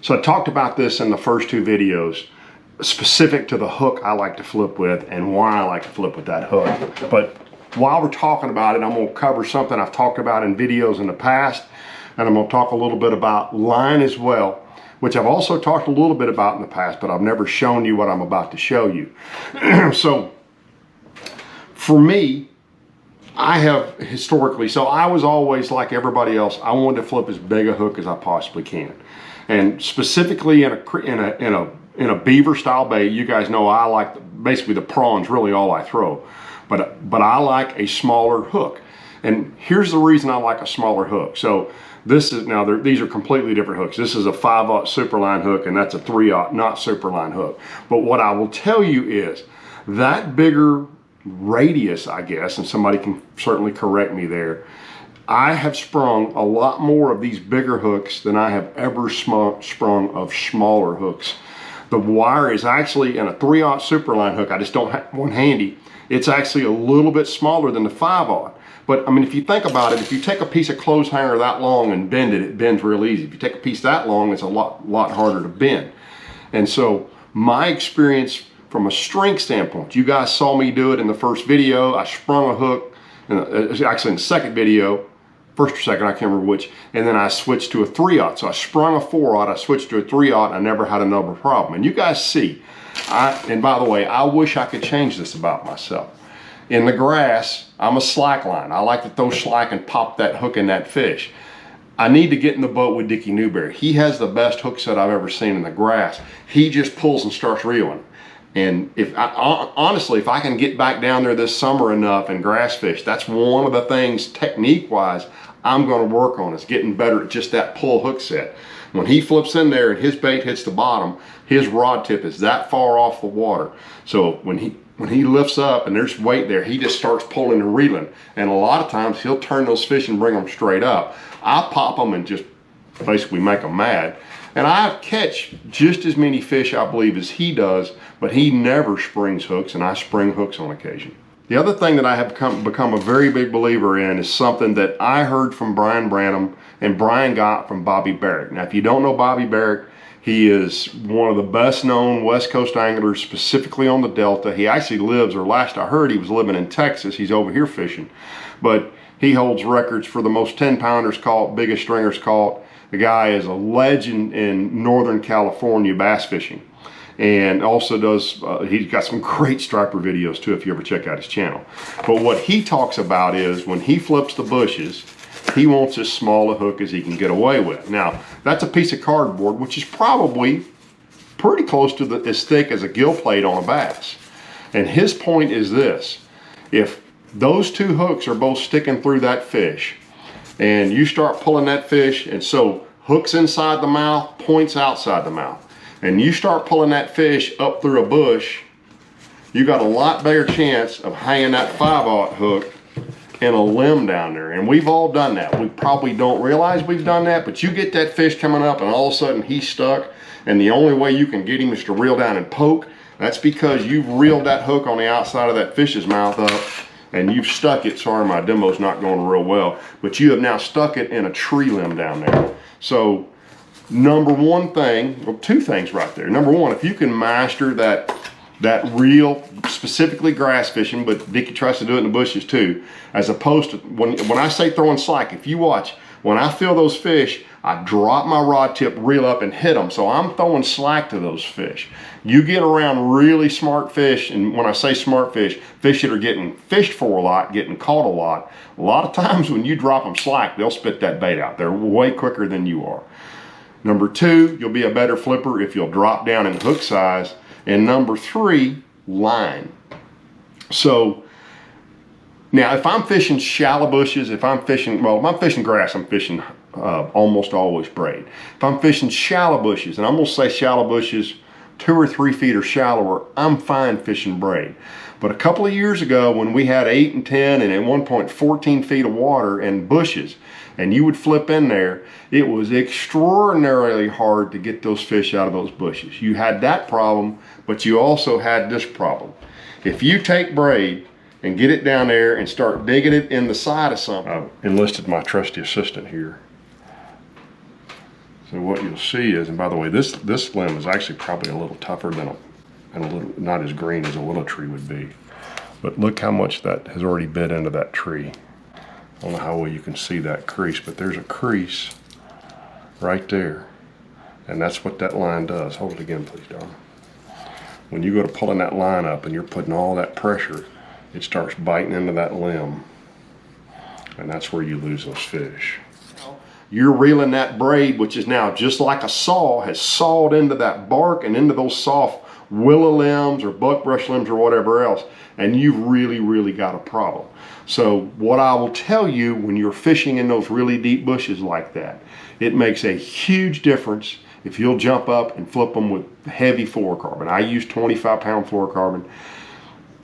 So I talked about this in the first two videos, specific to the hook I like to flip with and why I like to flip with that hook. But while we're talking about it, I'm going to cover something I've talked about in videos in the past, and I'm going to talk a little bit about line as well, which I've also talked a little bit about in the past, but I've never shown you what I'm about to show you. So for me, I have historically, so I was always like everybody else, I wanted to flip as big a hook as I possibly can. And specifically in a beaver style bait, you guys know I like basically the prawn's really all I throw. But I like a smaller hook. And here's the reason I like a smaller hook. So this is, now these are completely different hooks. This is a 5/0 superline hook, and that's a 3/0 not superline hook. But what I will tell you is that bigger radius, I guess, and somebody can certainly correct me there, I have sprung a lot more of these bigger hooks than I have ever sprung of smaller hooks. The wire is actually in a 3/0 superline hook. I just don't have one handy. It's actually a little bit smaller than the 5/0. But I mean, if you think about it, if you take a piece of clothes hanger that long and bend it, it bends real easy. If you take a piece that long, it's a lot harder to bend. And so my experience from a string standpoint, you guys saw me do it in the first video. I sprung a hook, actually in the second video, first or second, I can't remember which, and then I switched to a 3/0. So I sprung a 4/0, I switched to a 3/0, I never had another problem. And you guys see, and by the way, I wish I could change this about myself. In the grass, I'm a slack line. I like to throw slack and pop that hook in that fish. I need to get in the boat with Dickie Newberry. He has the best hook set I've ever seen in the grass. He just pulls and starts reeling. And honestly, if I can get back down there this summer enough and grass fish, that's one of the things technique-wise I'm going to work on, is getting better at just that pull hook set. When he flips in there and his bait hits the bottom, his rod tip is that far off the water. So when he lifts up and there's weight there, he just starts pulling and reeling. And a lot of times he'll turn those fish and bring them straight up. I pop them and just basically make them mad. And I catch just as many fish, I believe, as he does, but he never springs hooks, and I spring hooks on occasion. The other thing that I have become a very big believer in is something that I heard from Brian Branham and Brian got from Bobby Barrett. Now, if you don't know Bobby Barrett, he is one of the best known West Coast anglers, specifically on the Delta. He actually lives, or last I heard, he was living in Texas. He's over here fishing. But he holds records for the most 10-pounders caught, biggest stringers caught. The guy is a legend in Northern California bass fishing. And also does, he's got some great striper videos too if you ever check out his channel. But what he talks about is when he flips the bushes, he wants as small a hook as he can get away with. Now, that's a piece of cardboard, which is probably pretty close to as thick as a gill plate on a bass. And his point is this: if those two hooks are both sticking through that fish, and you start pulling that fish, and so hooks inside the mouth, points outside the mouth, and you start pulling that fish up through a bush, you got a lot better chance of hanging that 5/0 hook in a limb down there. And we've all done that. We probably don't realize we've done that, but you get that fish coming up and all of a sudden he's stuck, and the only way you can get him is to reel down and poke. That's because you've reeled that hook on the outside of that fish's mouth up, and you've stuck it. Sorry, my demo's not going real well, but you have now stuck it in a tree limb down there. So number one thing, well, two things right there. Number one, if you can master that reel, specifically grass fishing, but Dickie tries to do it in the bushes too, as opposed to when I say throwing slack, if you watch, when I feel those fish, I drop my rod tip, reel up, and hit them. So I'm throwing slack to those fish. You get around really smart fish, and when I say smart fish, fish that are getting fished for a lot, getting caught a lot of times when you drop them slack, they'll spit that bait out. They're way quicker than you are. Number two, you'll be a better flipper if you'll drop down in hook size. And number three, line. So now if I'm fishing shallow bushes, if I'm fishing grass, I'm fishing almost always braid. If I'm fishing shallow bushes, and I'm gonna say shallow bushes 2 or 3 feet or shallower, I'm fine fishing braid. But a couple of years ago, when we had 8 and 10 and at one point 14 feet of water and bushes, and you would flip in there, it was extraordinarily hard to get those fish out of those bushes. You had that problem, but you also had this problem. If you take braid and get it down there and start digging it in the side of something. I've enlisted my trusty assistant here. So what you'll see is, and by the way, this limb is actually probably a little tougher than and a little not as green as a willow tree would be. But look how much that has already bit into that tree. I don't know how well you can see that crease, but there's a crease right there. And that's what that line does. Hold it again, please, darling. When you go to pulling that line up and you're putting all that pressure, it starts biting into that limb. And that's where you lose those fish. You're reeling that braid, which is now just like a saw, has sawed into that bark and into those soft willow limbs or buckbrush limbs or whatever else, and you've really got a problem. So what I will tell you, when you're fishing in those really deep bushes like that, it makes a huge difference if you'll jump up and flip them with heavy fluorocarbon. I use 25-pound fluorocarbon,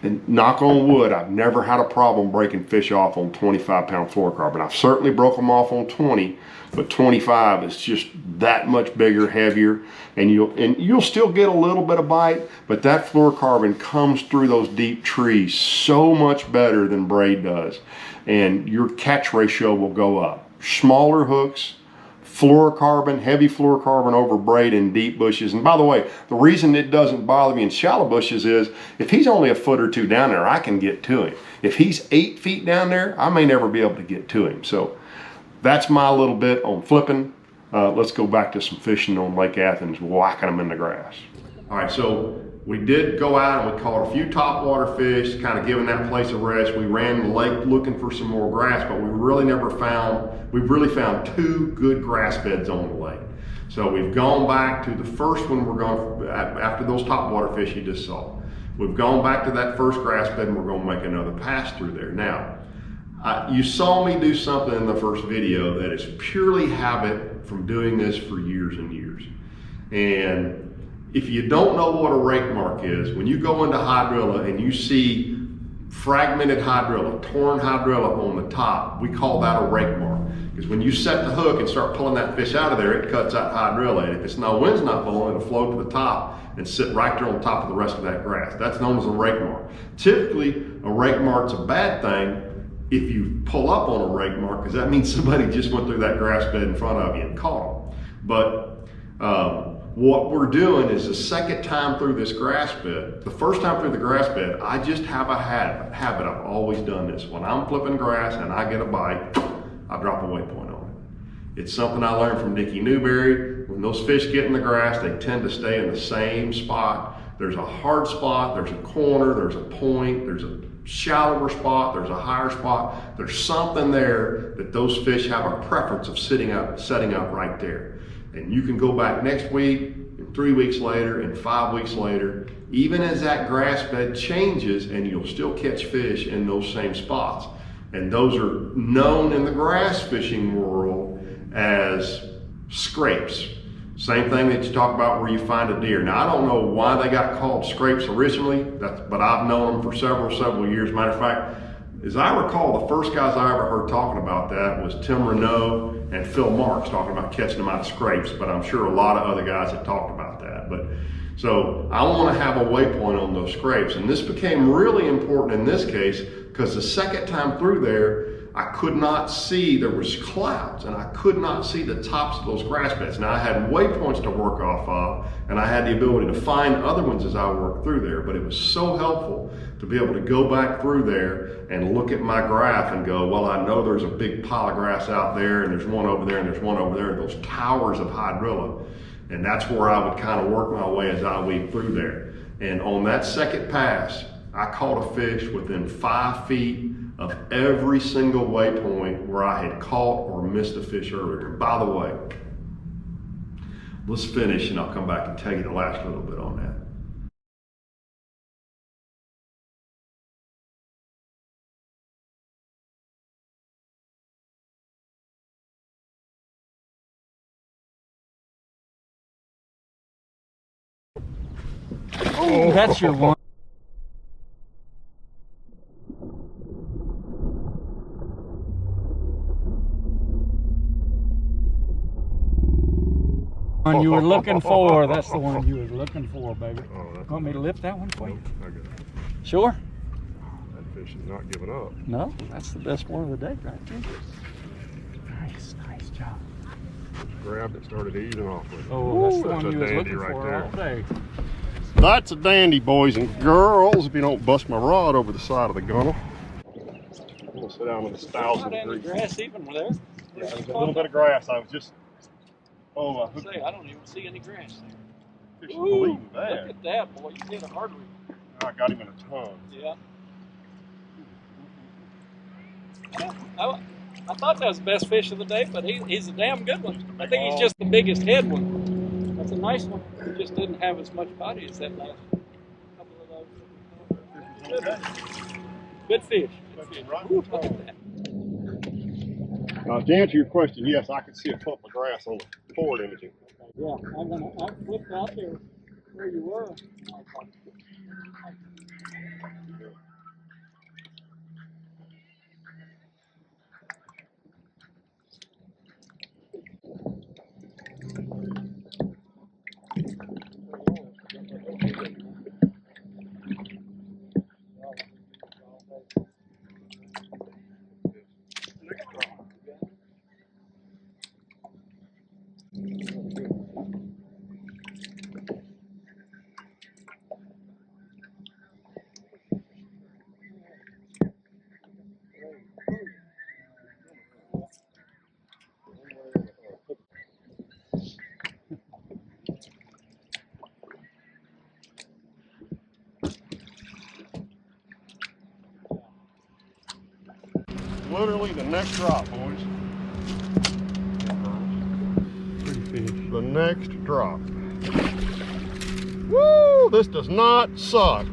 and knock on wood, I've never had a problem breaking fish off on 25-pound fluorocarbon. I've certainly broke them off on 20, but 25 is just that much bigger, heavier, and you'll still get a little bit of bite, but that fluorocarbon comes through those deep trees so much better than braid does, and your catch ratio will go up. Smaller hooks, fluorocarbon, heavy fluorocarbon over braid in deep bushes. And by the way, the reason it doesn't bother me in shallow bushes is if he's only a foot or two down there, I can get to him. If he's 8 feet down there, I may never be able to get to him. So that's my little bit on flipping. Let's go back to some fishing on Lake Athens, whacking them in the grass. All right, so we did go out and we caught a few topwater fish, kind of giving that place a rest. We ran the lake looking for some more grass, but we've really found 2 good grass beds on the lake. So we've gone back to the first one we're going, after those topwater fish you just saw. We've gone back to that first grass bed and we're going to make another pass through there. Now, you saw me do something in the first video that is purely habit from doing this for years and years. And if you don't know what a rake mark is, when you go into hydrilla and you see fragmented hydrilla, torn hydrilla on the top, we call that a rake mark. Because when you set the hook and start pulling that fish out of there, it cuts out hydrilla. And if the wind's not blowing, it'll float to the top and sit right there on top of the rest of that grass. That's known as a rake mark. Typically, a rake mark's a bad thing if you pull up on a rake mark, because that means somebody just went through that grass bed in front of you and caught them. But what we're doing is the second time through this grass bed, the first time through the grass bed, I just have a habit. I've always done this. When I'm flipping grass and I get a bite, I drop a waypoint on it. It's something I learned from Nicky Newberry. When those fish get in the grass, they tend to stay in the same spot. There's a hard spot, there's a corner, there's a point, there's a shallower spot, there's a higher spot. There's something there that those fish have a preference of setting up right there. And you can go back next week, and 3 weeks later, and 5 weeks later, even as that grass bed changes, and you'll still catch fish in those same spots. And those are known in the grass fishing world as scrapes. Same thing that you talk about where you find a deer. Now, I don't know why they got called scrapes originally, but I've known them for several years. Matter of fact, as I recall, the first guys I ever heard talking about that was Tim Renault and Phil Marks talking about catching them out of scrapes, but I'm sure a lot of other guys had talked about that. But so I want to have a waypoint on those scrapes, and this became really important in this case because the second time through there, I could not see, there was clouds, and I could not see the tops of those grass beds. Now I had waypoints to work off of, and I had the ability to find other ones as I worked through there, but it was so helpful to be able to go back through there and look at my graph and go, well, I know there's a big pile of grass out there, and there's one over there, and there's one over there, those towers of hydrilla. And that's where I would kind of work my way as I weave through there. And on that second pass, I caught a fish within 5 feet of every single waypoint where I had caught or missed a fish earlier. And by the way, let's finish and I'll come back and tell you the last little bit on that. Oh, that's your one. One you were looking for. That's the one you were looking for, baby. Oh, Want me to lift that one for you? I got it. Sure. That fish is not giving up. No, that's the best one of the day right there. Nice job. Grabbed it, started easing off with it. Oh, that's the That's one a you was dandy looking right for there. all day. That's a dandy, boys and girls, if you don't bust my rod over the side of the gunnel. I'm gonna sit down with this 1,000 Not any degree. grass even there. Yeah, there's a little bit of grass. I was just, I Say, I don't even see any grass there. fishing Ooh, bleeding bad. look at that, boy. You hit a artery. I got him in a ton. Yeah. I thought that was the best fish of the day, but he's a damn good one. I think he's just the biggest head one. That's a nice one. He just didn't have as much body as that last couple of those. Good fish. Good fish. Ooh, look at that. To answer your question, yes, I could see a clump of grass on the forward imaging. Yeah, I flipped out there where you were. Literally the next drop, boys. Pretty fish. The next drop. Woo! This does not suck.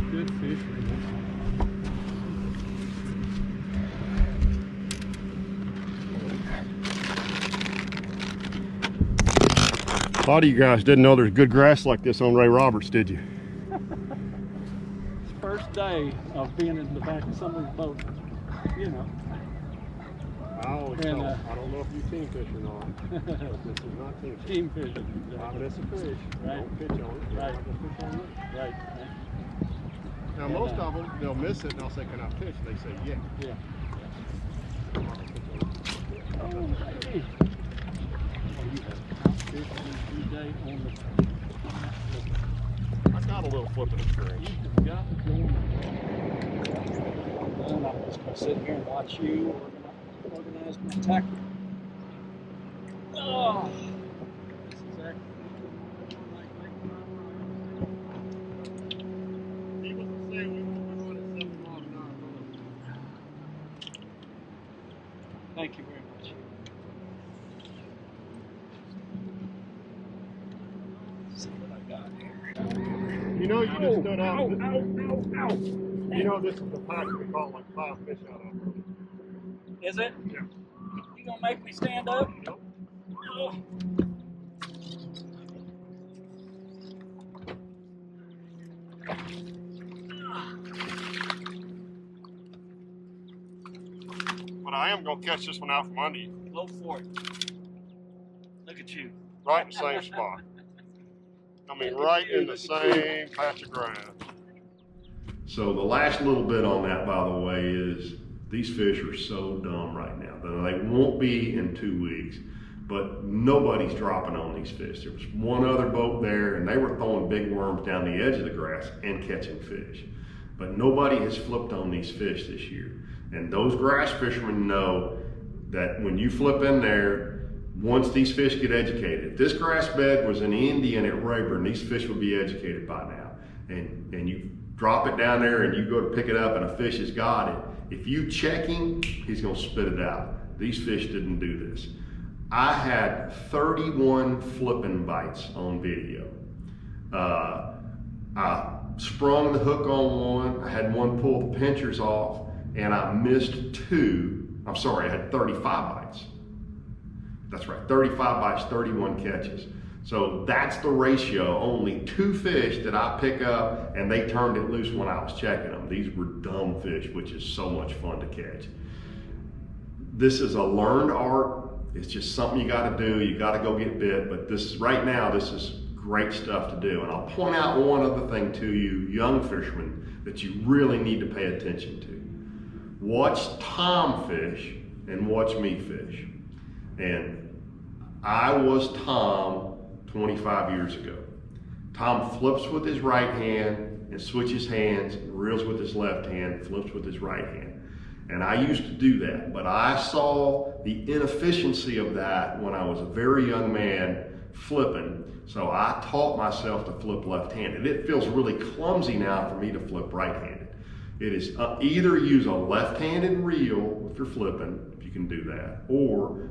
Good fish. A lot of you guys didn't know there's good grass like this on Ray Roberts, did you? It's first day of being in the back of somebody's boat. You know. I always And, tell them, I don't know if you team fish or not. But this is not team fish. Team fishing. Not miss a fish. Right. Don't pitch on it. Right. Don't fish on it. Right. Now most of them, they'll miss it and I'll say, can I fish? They say, yeah. Yeah. I got a little flipping experience. I'm just going to sit here and watch you organize my tackle. Oh, that's exactly He was saying we were going at 7 miles an hour. Thank you very much. Let's see what I got here. You know, you just stood out. Ow. You know, this is the pack we caught like 5 fish out of. Is it? Yeah. You gonna make me stand up? Nope. Oh. But I am going to catch this one out from under you. Go for it. Look at you. Right in the same spot. I mean, right in the same patch of grass. So the last little bit on that, by the way, is these fish are so dumb right now. They won't be in 2 weeks, but nobody's dropping on these fish. There was one other boat there and they were throwing big worms down the edge of the grass and catching fish. But nobody has flipped on these fish this year. And those grass fishermen know that when you flip in there, once these fish get educated, if this grass bed was in Indian at Rayburn, these fish would be educated by now. And you drop it down there and you go to pick it up and a fish has got it. If you check him, he's gonna spit it out. These fish didn't do this. I had 31 flipping bites on video. I sprung the hook on one, I had one pull the pinchers off, and I missed 2. I'm sorry, I had 35 bites. That's right, 35 bites, 31 catches. So that's the ratio. Only 2 fish that I pick up and they turned it loose when I was checking them. These were dumb fish, which is so much fun to catch. This is a learned art. It's just something you gotta do. You gotta go get bit, but right now, this is great stuff to do. And I'll point out one other thing to you, young fishermen, that you really need to pay attention to. Watch Tom fish and watch me fish. And I was Tom 25 years ago. Tom flips with his right hand and switches hands, reels with his left hand, flips with his right hand. And I used to do that, but I saw the inefficiency of that when I was a very young man flipping. So I taught myself to flip left-handed. It feels really clumsy now for me to flip right-handed. It is either use a left-handed reel if you're flipping, if you can do that, or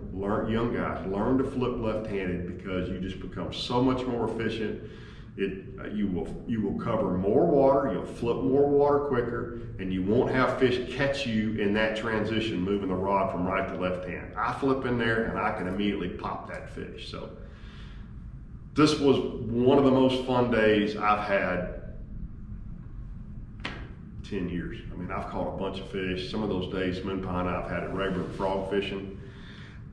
young guys, learn to flip left-handed because you just become so much more efficient. You will cover more water, you'll flip more water quicker, and you won't have fish catch you in that transition, moving the rod from right to left hand. I flip in there and I can immediately pop that fish. So this was one of the most fun days I've had 10 years. I mean, I've caught a bunch of fish. Some of those days, moon pie, I've had it regular frog fishing.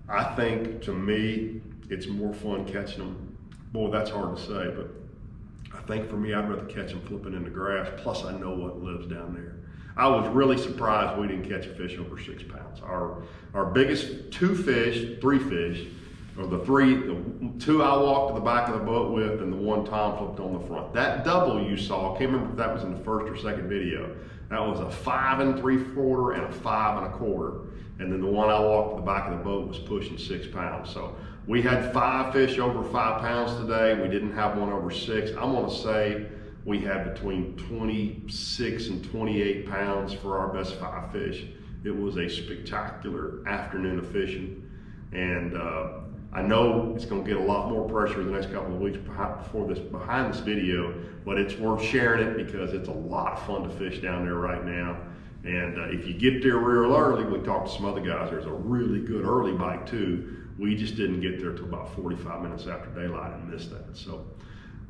I think, to me, it's more fun catching them. Boy, that's hard to say, but I think for me, I'd rather catch them flipping in the grass. Plus, I know what lives down there. I was really surprised we didn't catch a fish over 6 pounds. Our biggest three fish, or the two I walked to the back of the boat with, and the one Tom flipped on the front. That double you saw, I can't remember if that was in the first or second video. That was a 5 3/4 and a 5 1/4. And then the one I walked to the back of the boat was pushing 6 pounds. So we had 5 fish over 5 pounds today. We didn't have one over 6. I'm gonna say we had between 26 and 28 pounds for our best 5 fish. It was a spectacular afternoon of fishing. And I know it's gonna get a lot more pressure the next couple of weeks behind this video, but it's worth sharing it because it's a lot of fun to fish down there right now. And if you get there real early, we talked to some other guys, there's a really good early bite too. We just didn't get there till about 45 minutes after daylight and missed that. So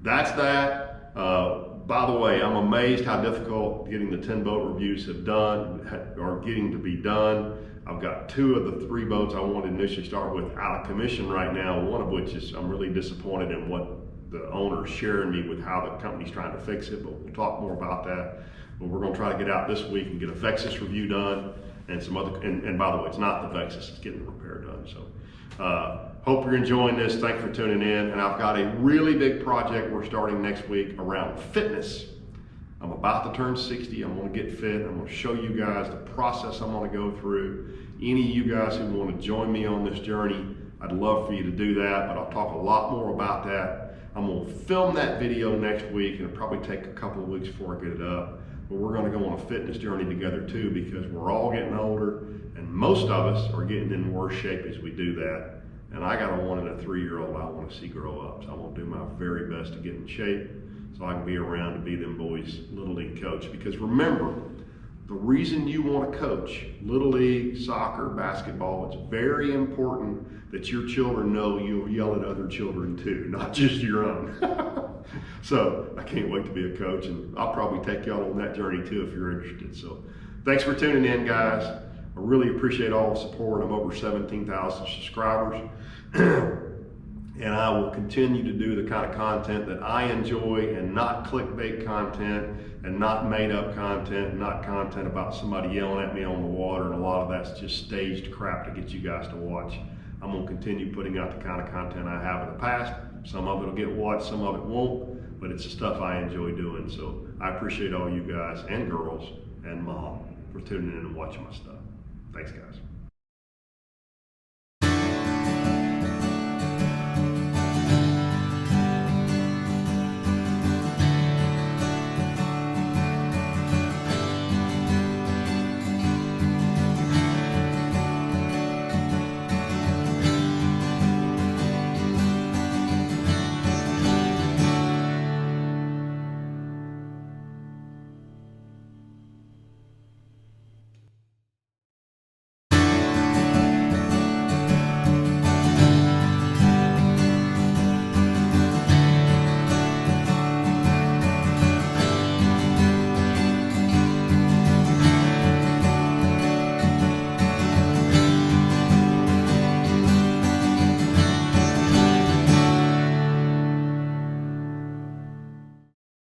that's that. By the way, I'm amazed how difficult getting the 10 boat reviews are getting to be done. I've got 2 of the 3 boats I wanted to initially start with out of commission right now, one of which is I'm really disappointed in what the owner is sharing me with how the company's trying to fix it, but we'll talk more about that. But we're gonna try to get out this week and get a Vexus review done and some other, and by the way, it's not the Vexus, it's getting the repair done. So hope you're enjoying this. Thanks for tuning in. And I've got a really big project we're starting next week around fitness. I'm about to turn 60. I'm gonna get fit. I'm gonna show you guys the process I'm gonna go through. Any of you guys who wanna join me on this journey, I'd love for you to do that, but I'll talk a lot more about that. I'm gonna film that video next week, and it'll probably take a couple of weeks before I get it up. But we're gonna go on a fitness journey together too, because we're all getting older, and most of us are getting in worse shape as we do that. And I got a 1 and a 3-year-old I wanna see grow up. So I'm gonna do my very best to get in shape so I can be around to be them boys' Little League coach. Because remember, the reason you wanna coach Little League, soccer, basketball, it's very important that your children know you'll yell at other children too, not just your own. So I can't wait to be a coach, and I'll probably take y'all on that journey too if you're interested. So thanks for tuning in, guys. I really appreciate all the support. I'm over 17,000 subscribers. And I will continue to do the kind of content that I enjoy, and not clickbait content, and not made up content, not content about somebody yelling at me on the water, and a lot of that's just staged crap to get you guys to watch. I'm gonna continue putting out the kind of content I have in the past. Some of it will get watched, some of it won't, but it's the stuff I enjoy doing. So I appreciate all you guys and girls and mom for tuning in and watching my stuff. Thanks, guys.